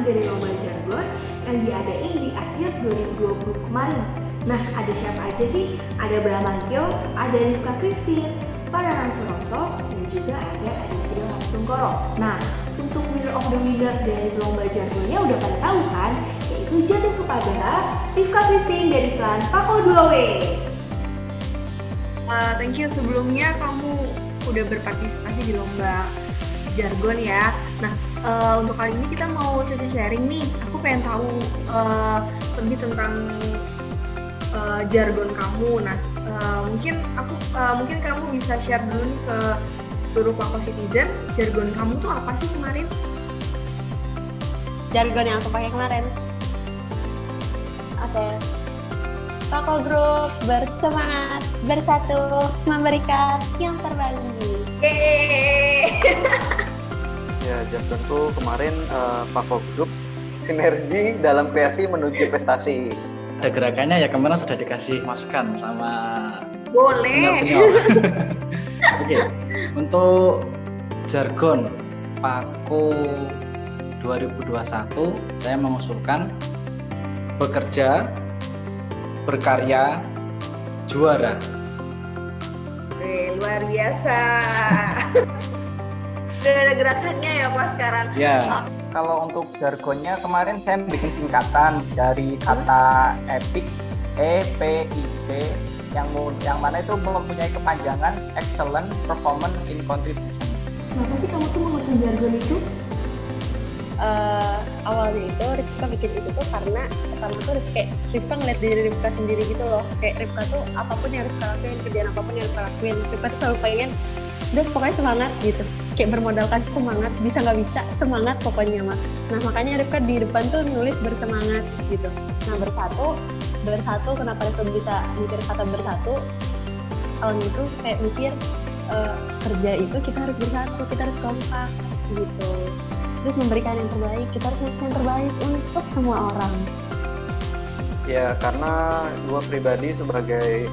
dari lomba jargon yang diadain di akhir 2020 kemarin. Nah, ada siapa aja sih? Ada Bramantyo, ada Rifka Christine, Padanan Suroso, dan juga ada Aditya Sungkoro. Nah, untuk winner of the winner dari lomba jargonnya udah pada tahu kan? Yaitu jatuh kepada Rifka Christine dari klan Pako 2W. Thank you, sebelumnya kamu udah berpartisipasi di lomba jargon ya. Nah, untuk kali ini kita mau sesi sharing nih. Aku pengen tahu lebih tentang jargon kamu. Nah, mungkin kamu bisa share dulu nih ke seluruh Pako Citizen. Jargon kamu tuh apa sih kemarin? Jargon yang aku pakai kemarin. Oke. Pako Group bersemangat, bersatu, memberikan yang terbaik. Yeay! Ya, jargonku kemarin Pako Group sinergi dalam kreasi menuju prestasi. Ada gerakannya ya, kemarin sudah dikasih masukan sama Boleh. senior. Oke, untuk jargon Pako 2021 saya mengusulkan bekerja, berkarya, juara. Luar biasa. Udah ada gerakannya ya Pak sekarang. Ya. Kalau untuk jargonnya kemarin saya bikin singkatan dari kata epic, EPIC, yang mana itu mempunyai kepanjangan excellent performance in contribution. Kenapa sih kamu tuh mengusung jargon itu? Awalnya itu Rifka bikin itu tuh karena pertama tuh kayak Rifka ngeliat diri Rifka sendiri gitu loh. Kayak Rifka tuh apapun yang Rifka lakuin, kerjaan apapun yang Rifka lakuin, Rifka tuh selalu pengen udah pokoknya semangat gitu. Kayak bermodalkan semangat, bisa nggak bisa semangat pokoknya mah. Nah makanya Rifka di depan tuh nulis bersemangat gitu. Nah bersatu kenapa Rifka bisa mikir kata bersatu? Awalnya itu kayak mikir kerja itu kita harus bersatu, kita harus kompak gitu. Terus memberikan yang terbaik, kita harus yang terbaik untuk semua orang. Ya, karena gua pribadi sebagai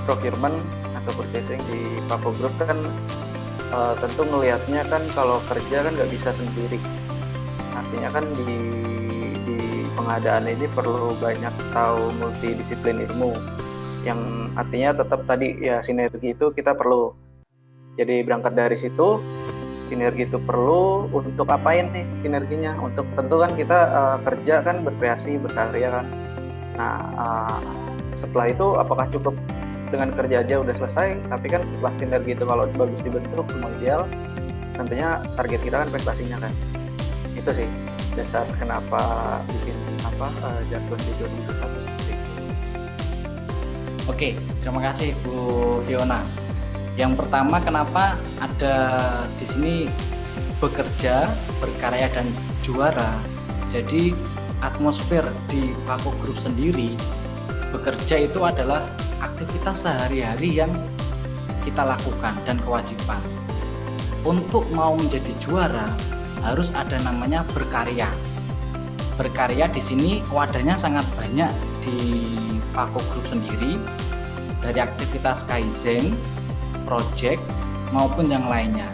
procurement atau purchasing di Pako Group kan tentu melihatnya kan kalau kerja kan nggak bisa sendiri. Artinya kan di pengadaan ini perlu banyak tahu multidisiplin ilmu, yang artinya tetap tadi ya sinergi itu kita perlu. Jadi berangkat dari situ, sinergi itu perlu untuk apain nih sinerginya? Untuk tentu kan kita kerja kan berkreasi, berkarya kan. Nah setelah itu apakah cukup dengan kerja aja udah selesai? Tapi kan setelah sinergi itu kalau bagus dibentuk semua ideal, tentunya target kita kan prestasinya kan. Itu sih dasar kenapa bikin jargon di 2021 seperti itu. Oke, terima kasih Bu Fiona. Yang pertama, kenapa ada di sini bekerja, berkarya dan juara. Jadi atmosfer di Pako Group sendiri, bekerja itu adalah aktivitas sehari-hari yang kita lakukan dan kewajiban. Untuk mau menjadi juara harus ada namanya berkarya. Berkarya di sini wadahnya sangat banyak di Pako Group sendiri, dari aktivitas Kaizen, project maupun yang lainnya.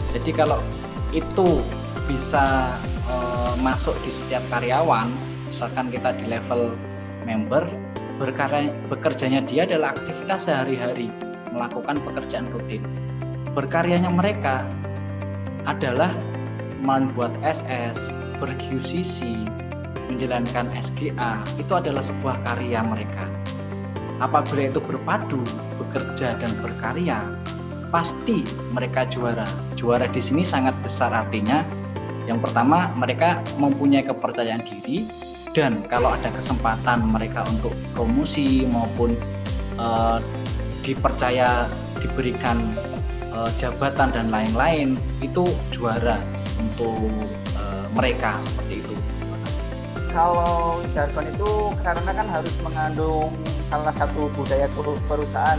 Jadi kalau itu bisa masuk di setiap karyawan, misalkan kita di level member, bekerjanya dia adalah aktivitas sehari-hari, melakukan pekerjaan rutin. Berkaryanya mereka adalah membuat SS, ber-QCC, menjalankan SGA, itu adalah sebuah karya mereka. Apabila itu berpadu, bekerja dan berkarya, pasti mereka juara. Juara di sini sangat besar, artinya yang pertama mereka mempunyai kepercayaan diri, dan kalau ada kesempatan mereka untuk promosi maupun dipercaya diberikan jabatan dan lain-lain, itu juara untuk mereka seperti itu. Kalau jargon itu karena kan harus mengandung salah satu budaya perusahaan,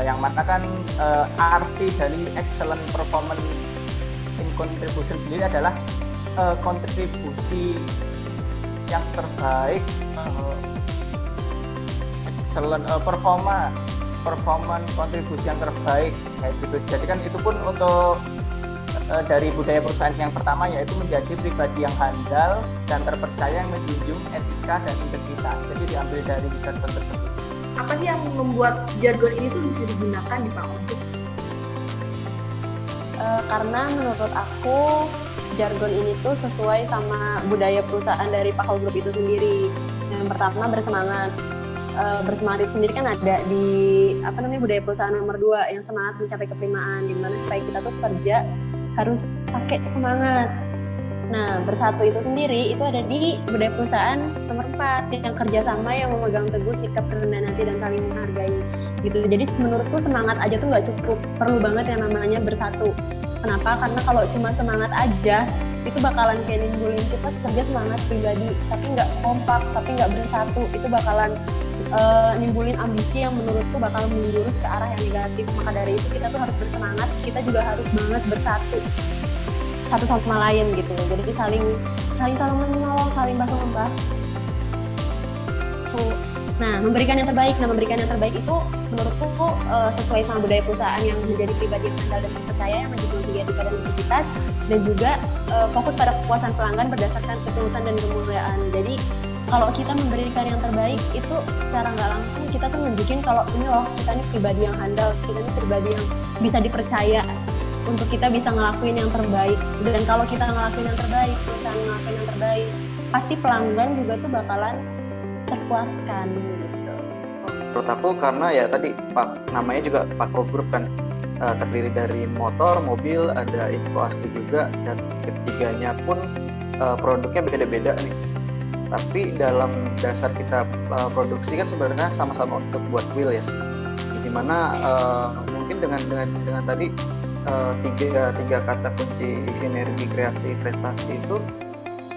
yang mana kan arti dari excellent performance in contribution sendiri adalah kontribusi yang terbaik, excellent performance kontribusi yang terbaik kayak gitu. Jadi kan itu pun untuk dari budaya perusahaan yang pertama, yaitu menjadi pribadi yang handal dan terpercaya yang menjunjung etika dan integritas. Jadi diambil dari jargon tersebut. Apa sih yang membuat jargon ini tuh bisa digunakan di Pako Group? Karena menurut aku jargon ini tuh sesuai sama budaya perusahaan dari Pako Group itu sendiri. Yang pertama bersemangat. Bersemangat itu sendiri kan ada di budaya perusahaan nomor 2 yang semangat mencapai keprimaan, dimana supaya kita tuh kerja harus pakai semangat. Nah, bersatu itu sendiri itu ada di budaya perusahaan nomor 4 yang kerjasama, yang memegang teguh sikap rendah hati dan saling menghargai gitu. Jadi menurutku semangat aja tuh nggak cukup, perlu banget yang namanya bersatu. Kenapa? Karena kalau cuma semangat aja itu bakalan kayak nimbulin kita kerja semangat pribadi tapi nggak kompak, tapi nggak bersatu, itu bakalan nimbulin ambisi yang menurutku bakal menjurus ke arah yang negatif. Maka dari itu kita tuh harus bersemangat, kita juga harus banget bersatu satu sama lain gitu. Jadi saling tolong menolong, saling bahu membahu. Nah, memberikan yang terbaik. Nah, memberikan yang terbaik itu menurutku sesuai sama budaya perusahaan yang menjadi pribadi yang handal dan terpercaya, yang menjadi etika dan integritas, dan juga fokus pada kepuasan pelanggan berdasarkan ketulusan dan kemuliaan. Jadi kalau kita memberikan yang terbaik itu secara nggak langsung kita tuh nunjukin kalau ini loh, kita ini pribadi yang handal, kita ini pribadi yang bisa dipercaya untuk kita bisa ngelakuin yang terbaik. Dan kalau kita ngelakuin yang terbaik, perusahaan ngelakuin yang terbaik, pasti pelanggan juga tuh bakalan terpuaskan gitu. Menurut aku karena ya tadi namanya juga Pako Group kan, terdiri dari motor, mobil, ada info asli juga, dan ketiganya pun produknya beda-beda nih. Tapi dalam dasar kita produksi kan sebenarnya sama-sama untuk buat wheel ya. Dimana mungkin dengan tadi tiga kata kunci sinergi, kreasi, prestasi itu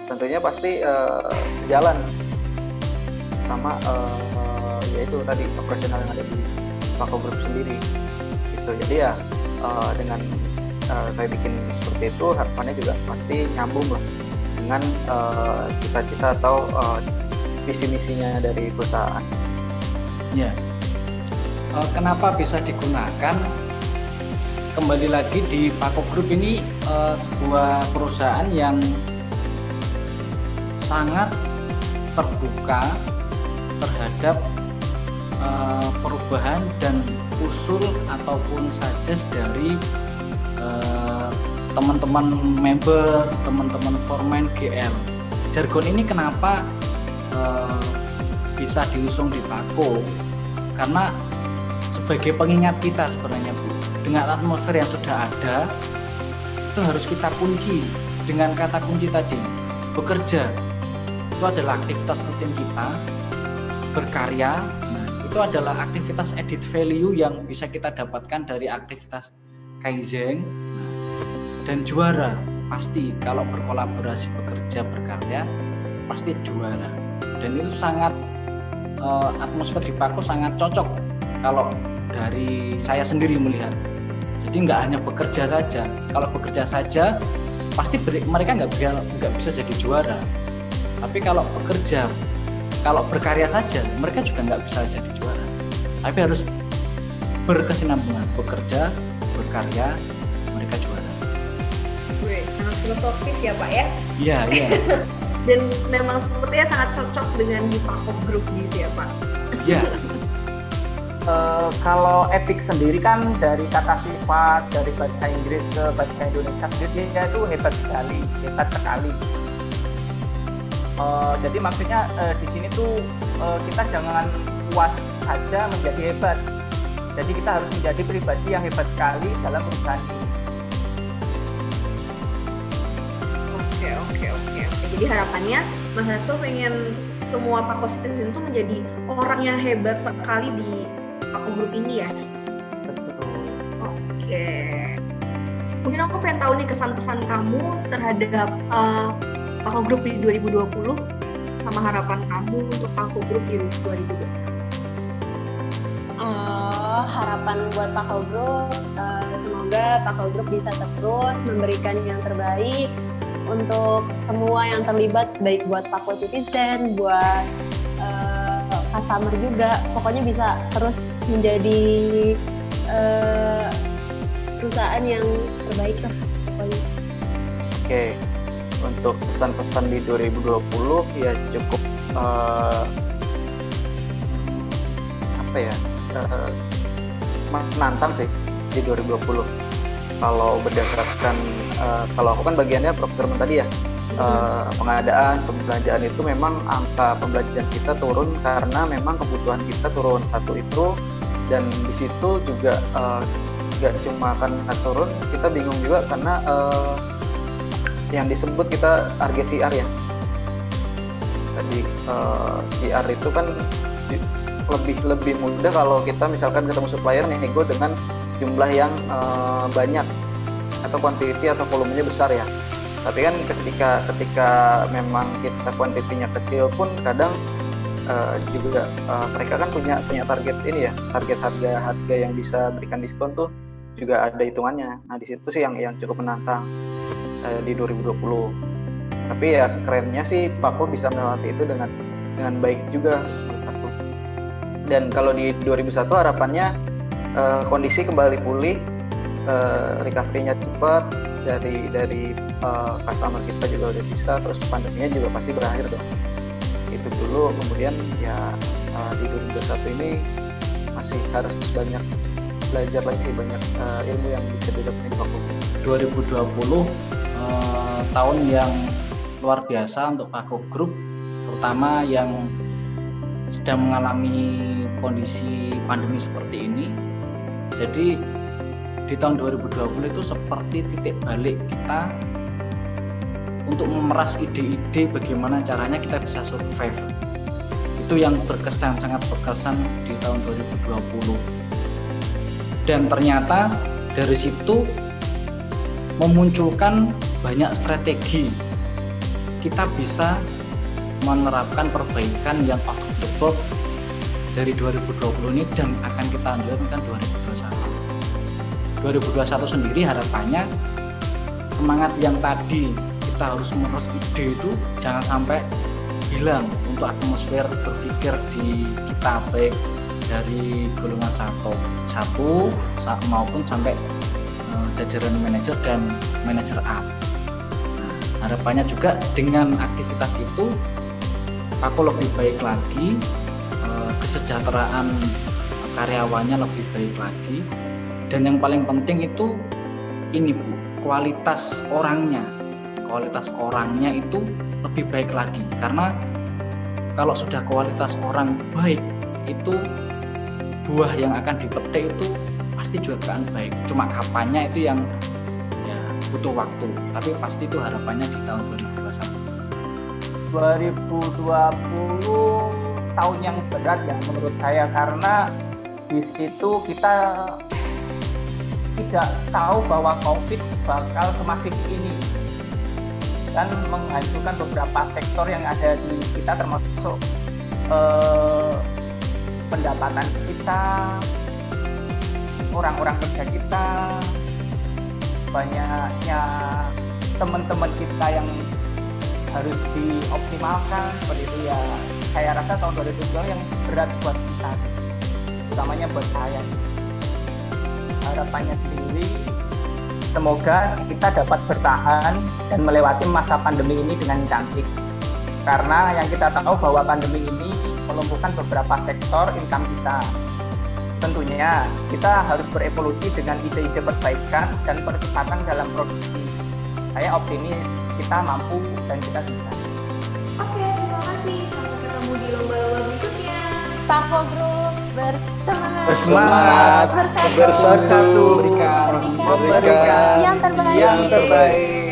tentunya pasti sejalan sama yaitu tadi operasional yang ada di Pako Group sendiri. Gitu. Jadi ya dengan saya bikin seperti itu, harapannya juga pasti nyambung lah dengan cita-cita atau visi-misinya dari perusahaan. Ya, kenapa bisa digunakan? Kembali lagi di Pako Group ini sebuah perusahaan yang sangat terbuka terhadap perubahan dan usul ataupun suggest dari teman-teman member, teman-teman foreman GL. Jargon ini kenapa bisa diusung di Pako? Karena sebagai pengingat kita sebenarnya Bu, dengan atmosfer yang sudah ada, itu harus kita kunci dengan kata kunci tadi. Bekerja itu adalah aktivitas rutin kita, berkarya, itu adalah aktivitas added value yang bisa kita dapatkan dari aktivitas Kaizen. Dan juara, pasti kalau berkolaborasi, bekerja, berkarya, pasti juara. Dan itu sangat, atmosfer di Pako sangat cocok kalau dari saya sendiri melihat. Jadi nggak hanya bekerja saja. Kalau bekerja saja, pasti mereka nggak bisa jadi juara. Tapi kalau bekerja, kalau berkarya saja, mereka juga nggak bisa jadi juara. Tapi harus berkesinambungan, bekerja, berkarya, mereka juara. Sangat filosofis ya Pak ya. Iya. Dan memang sepertinya sangat cocok dengan di Pako Group gitu ya Pak. Iya. Kalau epic sendiri kan dari kata sifat, dari bahasa Inggris ke bahasa Indonesia sendiri dia itu hebat sekali. Jadi maksudnya di sini tuh kita jangan puas saja menjadi hebat. Jadi kita harus menjadi pribadi yang hebat sekali dalam perusahaan ini. Oke. Jadi harapannya Mas Hasto pengen semua Pako Citizen itu menjadi orang yang hebat sekali di Pako Group ini ya. Betul. Oke. Mungkin aku pengen tahu nih kesan-kesan kamu terhadap Pako Group di 2020 sama harapan kamu untuk Pako Group di 2020. Harapan buat Pako Group, semoga Pako Group bisa terus memberikan yang terbaik untuk semua yang terlibat, baik buat Pako Citizen, buat customer juga. Pokoknya bisa terus menjadi perusahaan yang terbaik lah pokoknya. Oke, untuk pesan-pesan di 2020 ya cukup apa ya, menantang sih di 2020. Kalau berdasarkan kalau aku kan bagiannya procurement tadi ya, pengadaan, pembelanjaan itu memang angka pembelanjaan kita turun karena memang kebutuhan kita turun, satu itu. Dan di situ juga nggak cuma karena turun, kita bingung juga karena yang disebut kita target CR ya. Tadi CR itu kan lebih mudah kalau kita misalkan ketemu supplier nego dengan jumlah yang banyak atau quantity atau volumenya besar ya. Tapi kan ketika memang kita kuantitinya kecil pun kadang juga mereka kan punya target ini ya, target harga yang bisa berikan diskon tuh juga ada hitungannya. Nah di situ sih yang cukup menantang di 2020. Tapi ya kerennya sih Pako bisa melewati itu dengan baik juga. Dan kalau di 2001 harapannya kondisi kembali pulih, recovery-nya cepat, dari customer kita juga udah bisa, terus pandeminya juga pasti berakhir dong. Itu dulu, kemudian ya di 2021 ini masih harus banyak belajar lagi, banyak ilmu yang bisa didapetin di Pako. 2020 tahun yang luar biasa untuk Pako Group, terutama yang sedang mengalami kondisi pandemi seperti ini. Jadi di tahun 2020 itu seperti titik balik kita untuk memeras ide-ide bagaimana caranya kita bisa survive. Itu yang sangat berkesan di tahun 2020. Dan ternyata dari situ memunculkan banyak strategi. Kita bisa menerapkan perbaikan yang out of the box dari 2020 ini dan akan kita lanjutkan 2021. 2021 sendiri harapannya semangat yang tadi kita harus menerus ide itu jangan sampai hilang untuk atmosfer berpikir di kita, baik dari golongan satu maupun sampai jajaran manajer dan manajer up. Harapannya juga dengan aktivitas itu Pako lebih baik lagi, kesejahteraan karyawannya lebih baik lagi, dan yang paling penting itu ini Bu, kualitas orangnya itu lebih baik lagi, karena kalau sudah kualitas orang baik itu buah yang akan dipetik itu pasti juga akan baik. Cuma kapannya itu yang ya butuh waktu, tapi pasti itu harapannya di tahun 2021. 2020 tahun yang berat ya menurut saya, karena di situ kita tidak tahu bahwa COVID bakal semasif ini dan menghancurkan beberapa sektor yang ada di kita, termasuk pendapatan kita, orang-orang kerja kita, banyaknya teman-teman kita yang harus dioptimalkan seperti itu ya. Saya rasa tahun 2020 yang berat buat kita, utamanya buat saya. Harapannya sendiri semoga kita dapat bertahan dan melewati masa pandemi ini dengan cantik, karena yang kita tahu bahwa pandemi ini melumpuhkan beberapa sektor income kita. Tentunya kita harus berevolusi dengan ide-ide perbaikan dan percepatan dalam produksi. Saya optimis kita mampu dan kita bisa. Oke, terima kasih. Sampai ketemu di lomba-lomba berikutnya. Pako Group bersemangat, Bersemangat, bersatu, memberikan yang terbaik.